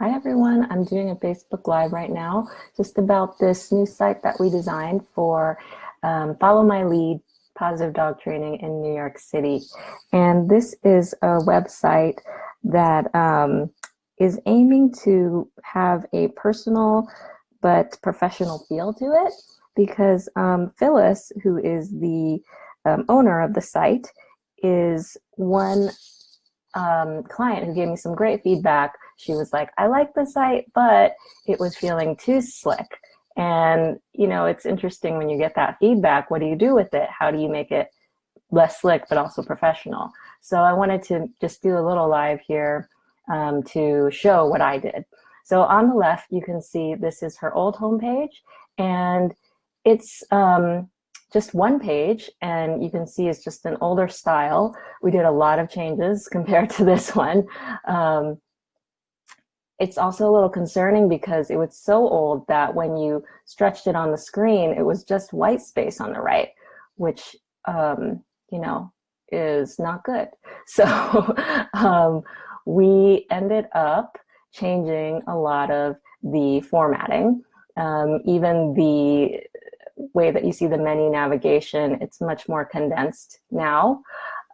Hi everyone, I'm doing a Facebook Live right now just about this new site that we designed for Follow My Lead Positive Dog Training in New York City. And this is a website that is aiming to have a personal but professional feel to it because Phyllis, who is the owner of the site, is one client who gave me some great feedback. She was like, I like the site, but it was feeling too slick. And, it's interesting when you get that feedback. What do you do with it? How do you make it less slick, but also professional? So I wanted to just do a little live here to show what I did. So on the left, you can see this is her old homepage, and it's just one page, and you can see it's just an older style. We did a lot of changes compared to this one. It's also a little concerning because it was so old that when you stretched it on the screen, it was just white space on the right, which, is not good. So we ended up changing a lot of the formatting. Even the way that you see the menu navigation, it's much more condensed now.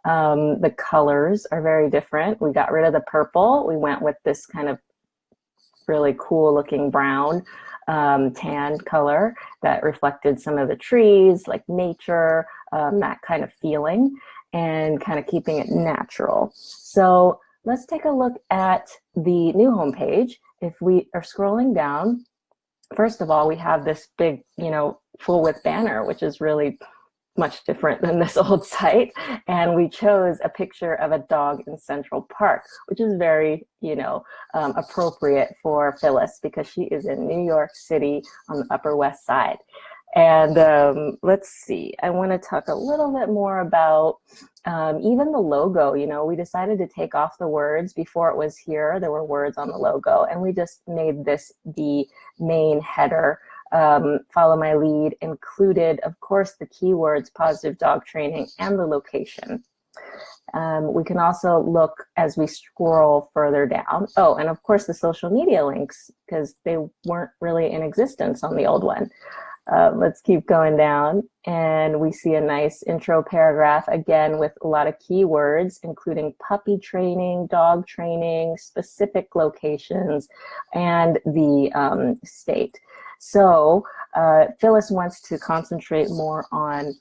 The colors are very different. We got rid of the purple. We went with this kind of really cool looking brown tan color that reflected some of the trees, like nature, that kind of feeling, and kind of keeping it natural. So let's take a look at the new homepage. If we are scrolling down, first of all, we have this big, full width banner, which is really much different than this old site. And we chose a picture of a dog in Central Park, which is very, appropriate for Phyllis because she is in New York City on the Upper West Side. And let's see, I want to talk a little bit more about even the logo. We decided to take off the words. Before it was here, there were words on the logo, and we just made this the main header. Follow My Lead included, of course, the keywords positive dog training and the location. We can also look as we scroll further down. Oh, and of course the social media links, because they weren't really in existence on the old one. Let's keep going down, and we see a nice intro paragraph, again with a lot of keywords, including puppy training, dog training, specific locations, and the state. So Phyllis wants to concentrate more on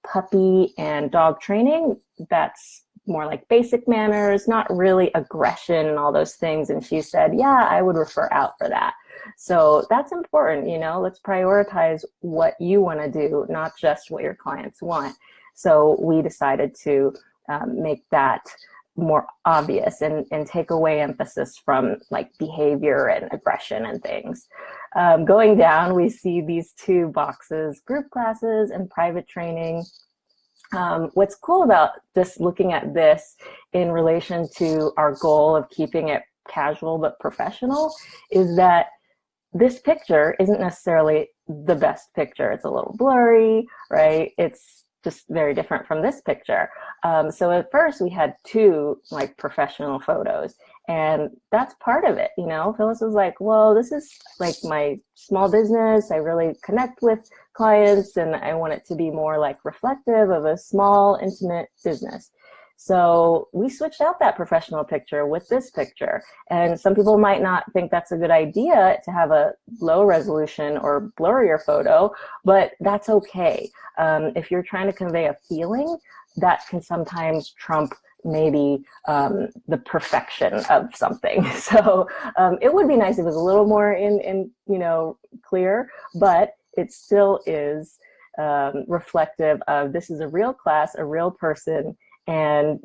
puppy and dog training. That's more like basic manners, not really aggression and all those things. And she said, yeah, I would refer out for that. So that's important, let's prioritize what you want to do, not just what your clients want. So we decided to make that more obvious and take away emphasis from like behavior and aggression and things. Going down, we see these two boxes, group classes and private training. What's cool about just looking at this in relation to our goal of keeping it casual but professional is that this picture isn't necessarily the best picture. It's a little blurry, right? It's just very different from this picture. So at first we had two like professional photos, and that's part of it. Phyllis was like, well, this is like my small business. I really connect with clients, and I want it to be more like reflective of a small, intimate business. So we switched out that professional picture with this picture. And some people might not think that's a good idea to have a low resolution or blurrier photo, but that's okay. If you're trying to convey a feeling, that can sometimes trump maybe the perfection of something. So it would be nice if it was a little more in clear, but it still is reflective of this is a real class, a real person, and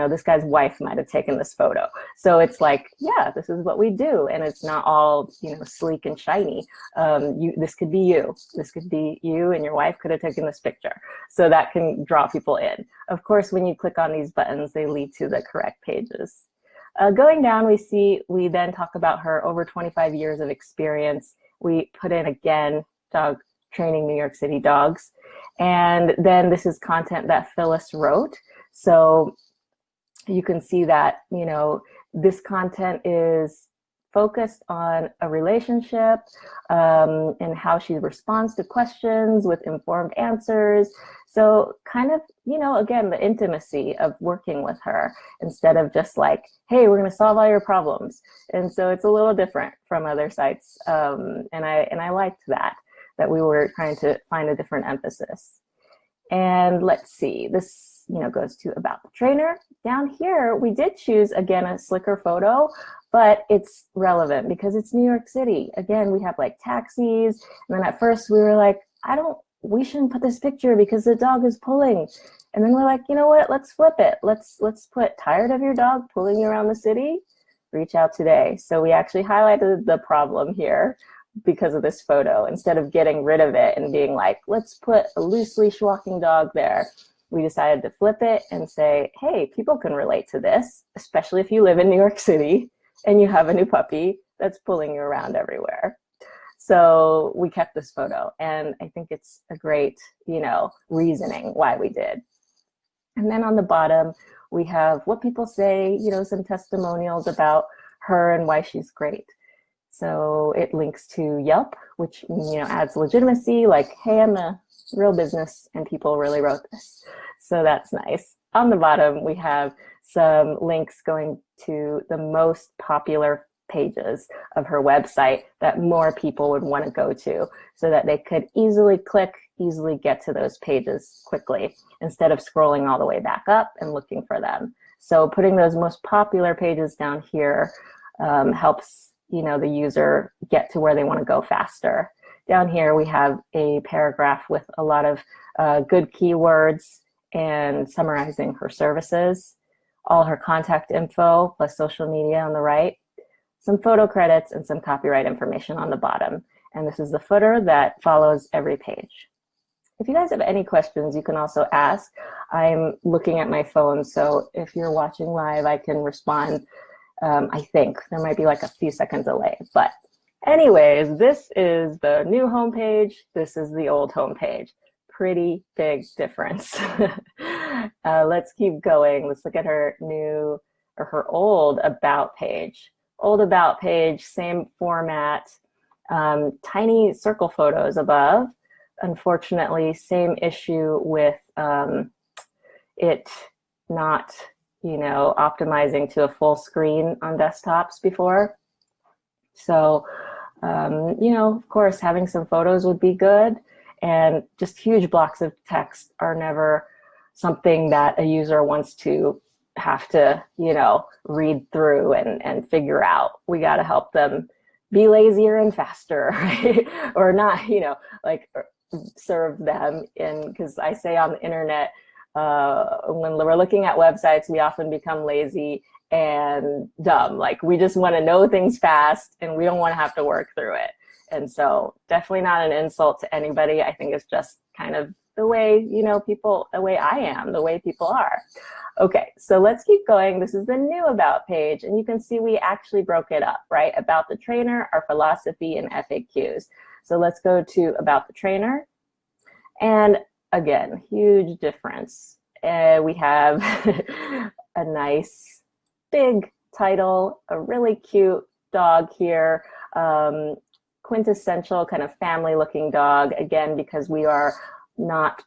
this guy's wife might have taken this photo. So it's like, yeah, this is what we do. And it's not all, sleek and shiny. This could be you. This could be you, and your wife could have taken this picture. So that can draw people in. Of course, when you click on these buttons, they lead to the correct pages. Going down, we then talk about her over 25 years of experience. We put in, again, dog training New York City dogs. And then this is content that Phyllis wrote. So you can see that, this content is focused on a relationship and how she responds to questions with informed answers. So kind of, again, the intimacy of working with her instead of just like, hey, we're going to solve all your problems. And so it's a little different from other sites. And I liked that we were trying to find a different emphasis. And let's see, this goes to about the trainer. Down here, we did choose, again, a slicker photo, but it's relevant because it's New York City. Again, we have like taxis. And then at first we were like, we shouldn't put this picture because the dog is pulling. And then we're like, you know what, let's flip it. Let's put tired of your dog pulling you around the city? Reach out today. So we actually highlighted the problem here because of this photo. Instead of getting rid of it and being like, let's put a loose leash walking dog there, we decided to flip it and say, hey, people can relate to this, especially if you live in New York City and you have a new puppy that's pulling you around everywhere. So we kept this photo, and I think it's a great, reasoning why we did. And then on the bottom, we have what people say, some testimonials about her and why she's great. So it links to Yelp, which, adds legitimacy, like, hey, I'm a real business and people really wrote this. So that's nice. On the bottom, we have some links going to the most popular pages of her website that more people would want to go to so that they could easily click, easily get to those pages quickly instead of scrolling all the way back up and looking for them. So putting those most popular pages down here helps the user get to where they want to go faster. Down here, we have a paragraph with a lot of good keywords and summarizing her services, all her contact info plus social media on the right, some photo credits, and some copyright information on the bottom. And this is the footer that follows every page. If you guys have any questions, you can also ask. I'm looking at my phone, so if you're watching live, I can respond. I think there might be like a few second delay, but anyways, this is the new homepage. This is the old homepage. Pretty big difference. Let's keep going. Let's look at her old about page. Old about page, same format, tiny circle photos above. Unfortunately, same issue with it not, optimizing to a full screen on desktops before. So, of course, having some photos would be good, and just huge blocks of text are never something that a user wants to have to, read through and figure out. We got to help them be lazier and faster, right? Or not, serve them in, because I say on the internet, when we're looking at websites, we often become lazy and dumb. Like, we just want to know things fast and we don't want to have to work through it. And so definitely not an insult to anybody. I think it's just kind of the way, people, the way I am, the way people are. Okay, so let's keep going. This is the new about page, and you can see we actually broke it up, right? About the trainer, our philosophy, and FAQs. So let's go to about the trainer. And again, huge difference. We have a nice big title, a really cute dog here, quintessential kind of family looking dog, again, because we are not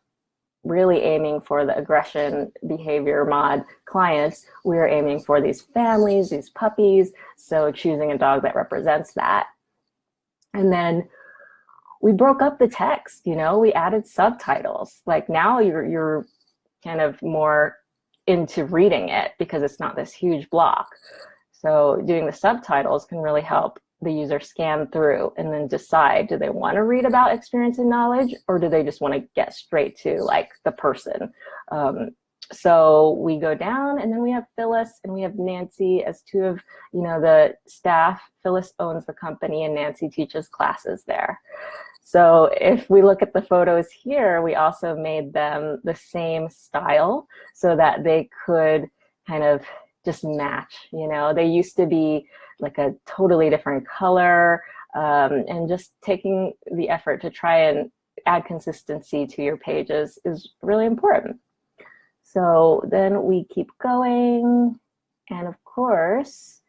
really aiming for the aggression behavior mod clients. We are aiming for these families, these puppies, so choosing a dog that represents that. And then we broke up the text, we added subtitles. Like, now you're kind of more into reading it because it's not this huge block. So doing the subtitles can really help the user scan through and then decide, do they want to read about experience and knowledge, or do they just want to get straight to like the person? So we go down, and then we have Phyllis and we have Nancy as two of the staff. Phyllis owns the company and Nancy teaches classes there. So if we look at the photos here, we also made them the same style so that they could kind of just match. They used to be like a totally different color, and just taking the effort to try and add consistency to your pages is really important. So then we keep going, and of course,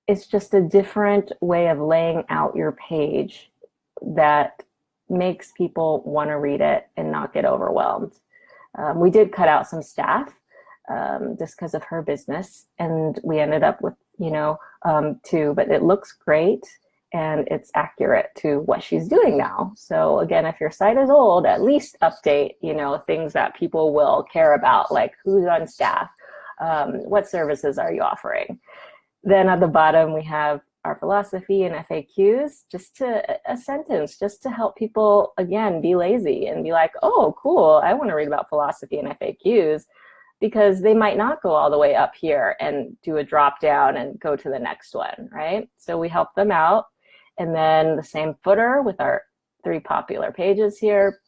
it's just a different way of laying out your page that makes people want to read it and not get overwhelmed. We did cut out some staff just because of her business, and we ended up with, two, but it looks great and it's accurate to what she's doing now. So again, if your site is old, at least update, things that people will care about, like who's on staff, what services are you offering. Then at the bottom, we have our philosophy and FAQs, just a sentence, just to help people, again, be lazy and be like, oh, cool, I want to read about philosophy and FAQs, because they might not go all the way up here and do a drop down and go to the next one, right? So we help them out. And then the same footer with our 3 popular pages here.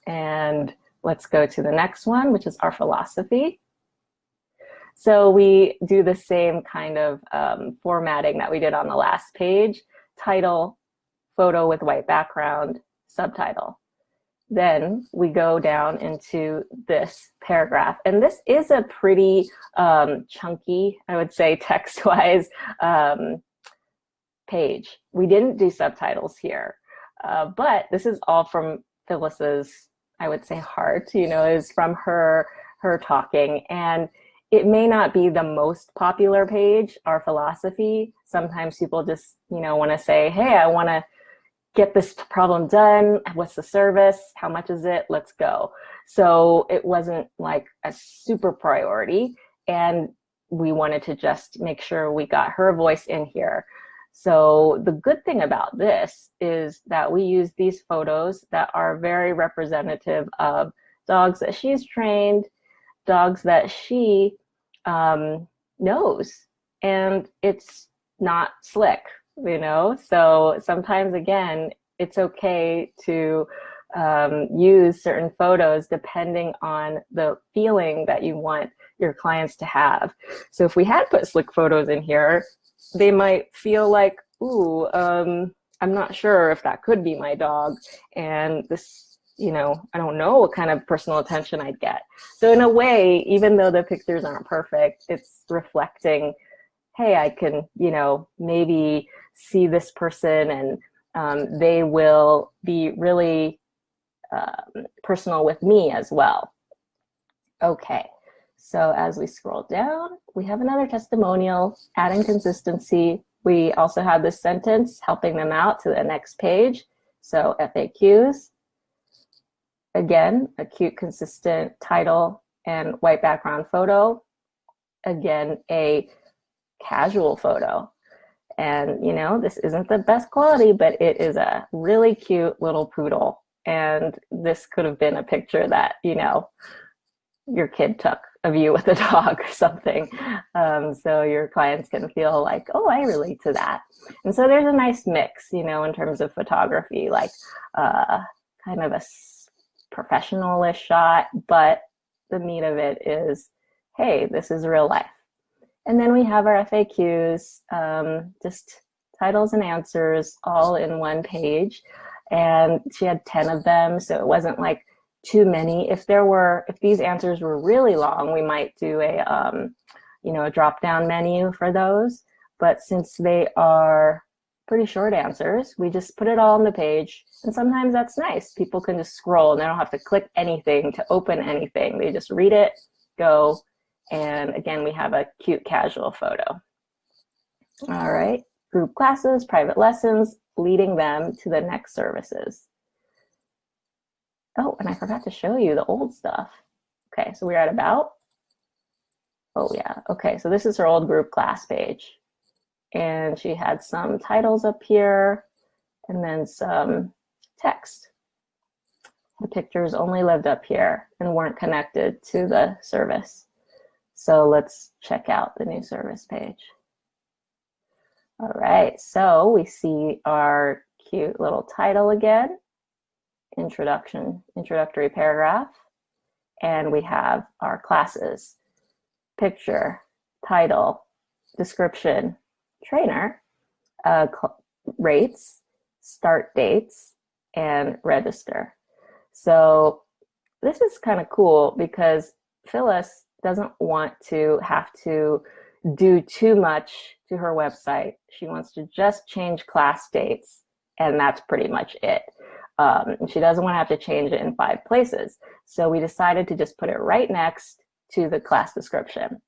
And let's go to the next one, which is our philosophy. So we do the same kind of formatting that we did on the last page: title, photo with white background, subtitle. Then we go down into this paragraph. And this is a pretty chunky, I would say, text-wise page. We didn't do subtitles here, but this is all from Phyllis's, I would say, heart, is from her talking. And it may not be the most popular page, our philosophy. Sometimes people just, want to say, hey, I want to get this problem done. What's the service? How much is it? Let's go. So it wasn't like a super priority. And we wanted to just make sure we got her voice in here. So the good thing about this is that we use these photos that are very representative of dogs that she's trained, dogs that she knows, and it's not slick, So sometimes, again, it's okay to use certain photos depending on the feeling that you want your clients to have. So if we had put slick photos in here, they might feel like, ooh, I'm not sure if that could be my dog, and this, I don't know what kind of personal attention I'd get. So in a way, even though the pictures aren't perfect, it's reflecting, hey, I can, maybe see this person, and they will be really personal with me as well. Okay, so as we scroll down, we have another testimonial, adding consistency. We also have this sentence helping them out to the next page. So FAQs. Again, a cute, consistent title and white background photo. Again, a casual photo. And, this isn't the best quality, but it is a really cute little poodle. And this could have been a picture that, your kid took of you with a dog or something. So your clients can feel like, oh, I relate to that. And so there's a nice mix, in terms of photography, like kind of a professional-ish shot, but the meat of it is, hey, this is real life. And then we have our FAQs, just titles and answers all in one page. And she had 10 of them, so it wasn't like too many. If these answers were really long, we might do a drop-down menu for those. But since they are pretty short answers, we just put it all on the page. And sometimes that's nice. People can just scroll and they don't have to click anything to open anything. They just read it, go, and again, we have a cute casual photo. All right, group classes, private lessons, leading them to the next services. Oh, and I forgot to show you the old stuff. Okay, so we're at about. Oh yeah, okay, so this is her old group class page. And she had some titles up here and then some text. The pictures only lived up here and weren't connected to the service. So let's check out the new service page. All right, so we see our cute little title again, introductory paragraph, and we have our classes, picture, title, description, trainer, rates, start dates, and register. So this is kind of cool because Phyllis doesn't want to have to do too much to her website. She wants to just change class dates, and that's pretty much it. She doesn't want to have to change it in 5 places. So we decided to just put it right next to the class description.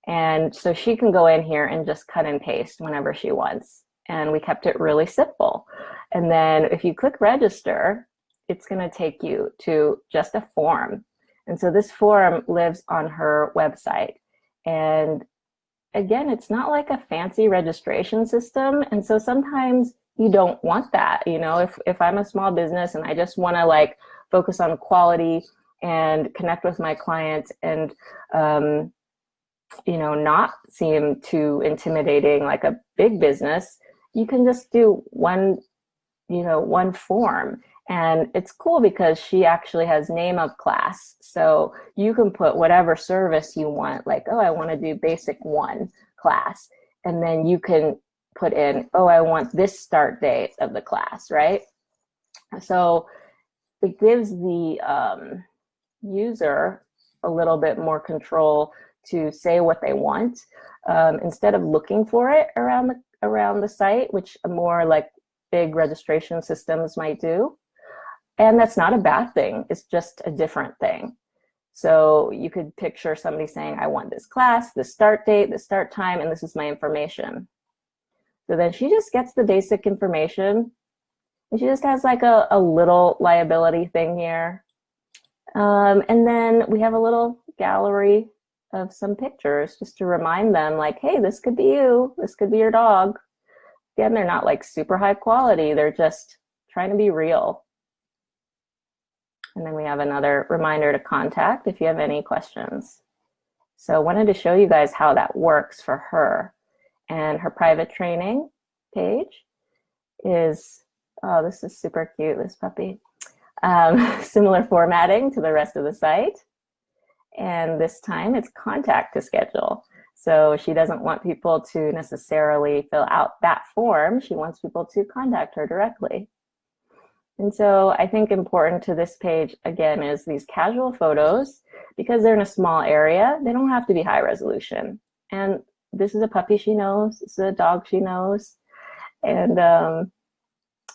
And so she can go in here and just cut and paste whenever she wants. And we kept it really simple. And then if you click register, it's going to take you to just a form. And so this form lives on her website. And again, it's not like a fancy registration system. And so sometimes you don't want that. You know, if I'm a small business and I just want to like focus on quality and connect with my clients and, you know, not seem too intimidating like a big business, you can just do one, you know, one form. And it's cool because she actually has name of class. So you can put whatever service you want, like, oh, I want to do basic 1 class. And then you can put in, oh, I want this start date of the class, right? So it gives the user a little bit more control to say what they want instead of looking for it around the site, which more like big registration systems might do. And that's not a bad thing. It's just a different thing. So you could picture somebody saying, I want this class, this start date, this start time, and this is my information. So then she just gets the basic information. And she just has like a little liability thing here. And then we have a little gallery of some pictures just to remind them like, hey, this could be you. This could be your dog. Again, they're not like super high quality. They're just trying to be real. And then we have another reminder to contact if you have any questions. So I wanted to show you guys how that works for her. And her private training page is, oh, this is super cute, this puppy. Similar formatting to the rest of the site. And this time it's contact to schedule. So she doesn't want people to necessarily fill out that form. She wants people to contact her directly. And so I think important to this page, again, is these casual photos. Because they're in a small area, they don't have to be high resolution. And this is a puppy she knows. This is a dog she knows. And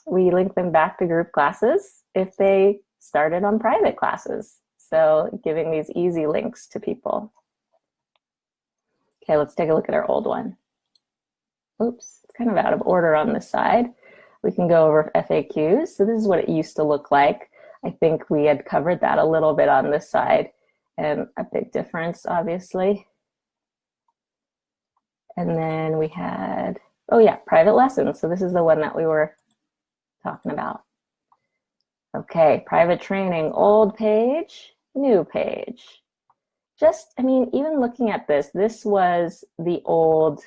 we link them back to group classes if they started on private classes. So giving these easy links to people. Okay, let's take a look at our old one. Oops, it's kind of out of order on this side. We can go over FAQs. So this is what it used to look like. I think we had covered that a little bit on this side, and a big difference, obviously. And then we had, oh yeah, private lessons. So this is the one that we were talking about. Okay, private training, old page, new page. Just, I mean, even looking at this, this was the old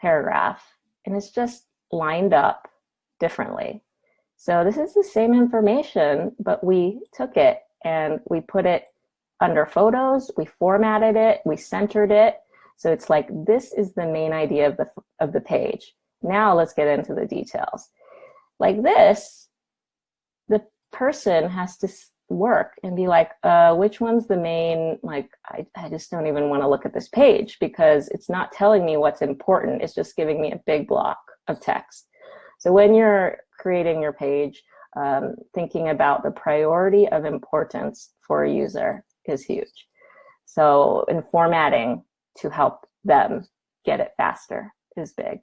paragraph, and it's just lined up differently. So this is the same information, but we took it and we put it under photos, we formatted it, we centered it. So it's like, this is the main idea of the page. Now let's get into the details. Like this, the person has to work and be like, which one's the main, like, I just don't even want to look at this page because it's not telling me what's important. It's just giving me a big block of text. So when you're creating your page, thinking about the priority of importance for a user is huge. So in formatting to help them get it faster is big.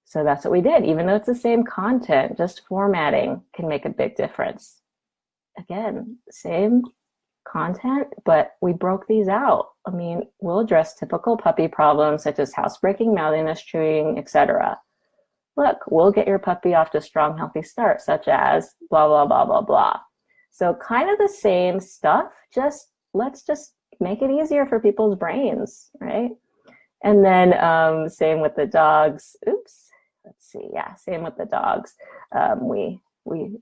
So that's what we did. Even though it's the same content, just formatting can make a big difference. Again, same content, but we broke these out. I mean, we'll address typical puppy problems such as housebreaking, mouthiness, chewing, etc. Look, we'll get your puppy off to a strong, healthy start, such as blah, blah, blah, blah, blah. So kind of the same stuff, just let's just make it easier for people's brains, right? And then same with the dogs. Oops, let's see. Yeah, same with the dogs. We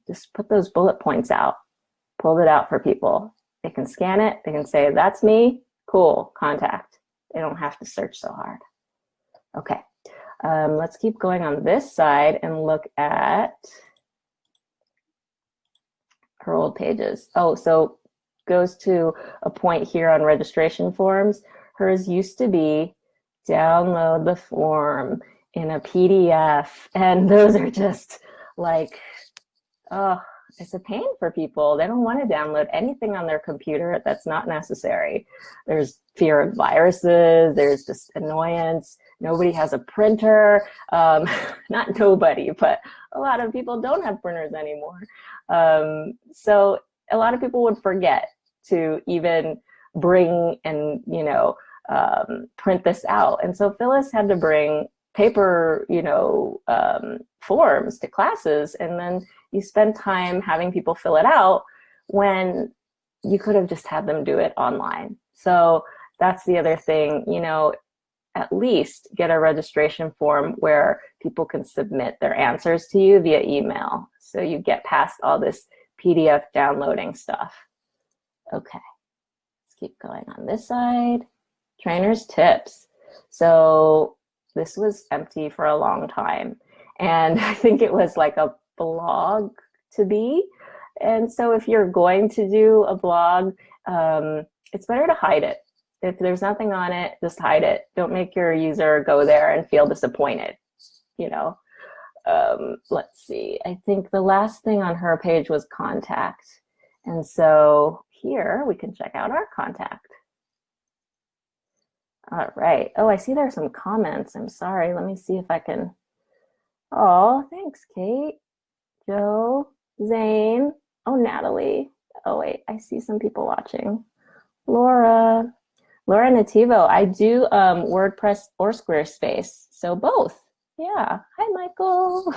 just put those bullet points out, pulled it out for people. They can scan it. They can say, that's me. Cool, contact. They don't have to search so hard. Okay, let's keep going on this side and look at her old pages. Oh, so goes to a point here on registration forms. Hers used to be download the form in a PDF. And those are just like, oh, it's a pain for people. They don't want to download anything on their computer that's not necessary. There's fear of viruses. There's just annoyance. Nobody has a printer. Not nobody, but a lot of people don't have printers anymore. So a lot of people would forget to even bring and, print this out. And so Phyllis had to bring paper, forms to classes, and then you spend time having people fill it out when you could have just had them do it online. So that's the other thing, at least get a registration form where people can submit their answers to you via email. So you get past all this PDF downloading stuff. Okay, let's keep going on this side. Trainer's tips. So this was empty for a long time. And I think it was like a blog to be. And so if you're going to do a blog, it's better to hide it. If there's nothing on it, just hide it. Don't make your user go there and feel disappointed, Let's see. I think the last thing on her page was contact. And so here we can check out our contact. All right. Oh, I see there are some comments. I'm sorry. Let me see if I can. Oh, thanks, Kate, Joe, Zane. Oh, Natalie. Oh, wait. I see some people watching. Laura Nativo. I do WordPress or Squarespace. So both. Yeah. Hi, Michael.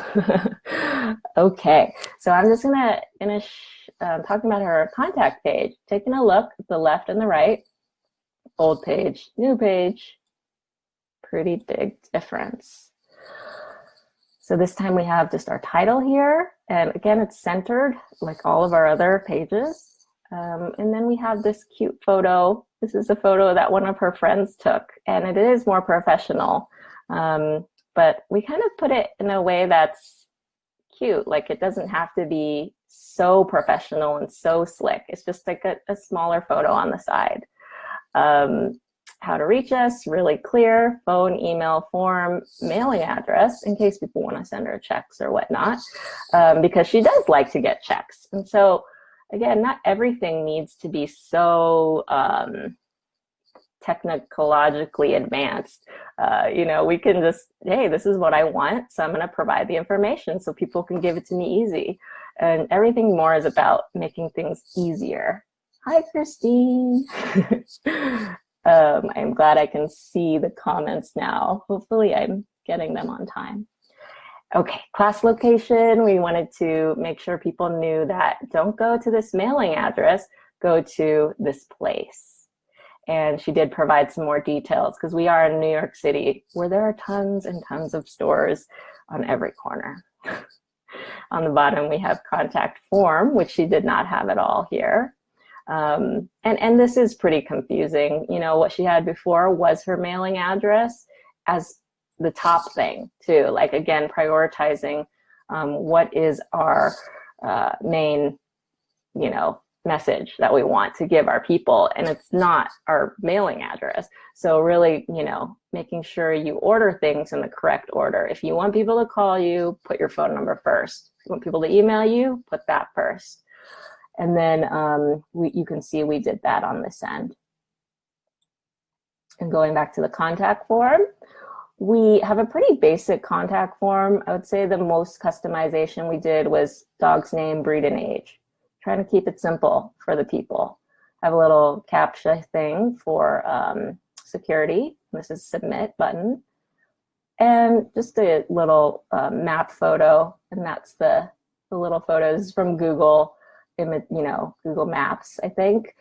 Okay. So I'm just going to finish talking about her contact page. Taking a look at the left and the right. Old page, new page, pretty big difference. So this time we have just our title here. And again, it's centered like all of our other pages. And then we have this cute photo. This is a photo that one of her friends took, and it is more professional. But we kind of put it in a way that's cute. Like it doesn't have to be so professional and so slick. It's just like a smaller photo on the side. How to reach us, really clear, phone, email, form, mailing address, in case people want to send her checks or whatnot, because she does like to get checks. And so, again, not everything needs to be so technologically advanced. We can just, hey, this is what I want, so I'm going to provide the information so people can give it to me easy. And everything more is about making things easier. Hi, Christine. I'm glad I can see the comments now. Hopefully I'm getting them on time. Okay, class location. We wanted to make sure people knew that don't go to this mailing address, go to this place. And she did provide some more details because we are in New York City where there are tons and tons of stores on every corner. On the bottom, we have contact form, which she did not have at all here. And this is pretty confusing. What she had before was her mailing address as the top thing too. Like again, prioritizing what is our main, message that we want to give our people, and it's not our mailing address. So really, making sure you order things in the correct order. If you want people to call you, put your phone number first. If you want people to email you, put that first. And then you can see we did that on this end. And going back to the contact form, we have a pretty basic contact form. I would say the most customization we did was dog's name, breed, and age. Trying to keep it simple for the people. I have a little CAPTCHA thing for security. This is submit button. And just a little map photo. And that's the little photos from Google. Google Maps, I think,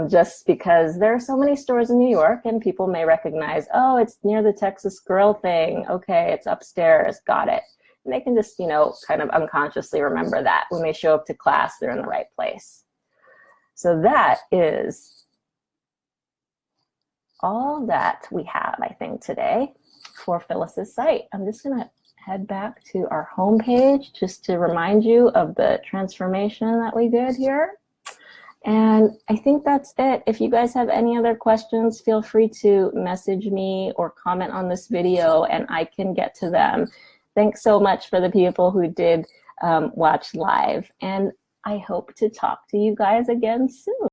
just because there are so many stores in New York and people may recognize, oh, it's near the Texas Grill thing. Okay, it's upstairs. Got it. And they can just, kind of unconsciously remember that when they show up to class, they're in the right place. So that is all that we have, I think, today for Phyllis's site. I'm just going to head back to our home page just to remind you of the transformation that we did here. And I think that's it. If you guys have any other questions, feel free to message me or comment on this video and I can get to them. Thanks so much for the people who did watch live. And I hope to talk to you guys again soon.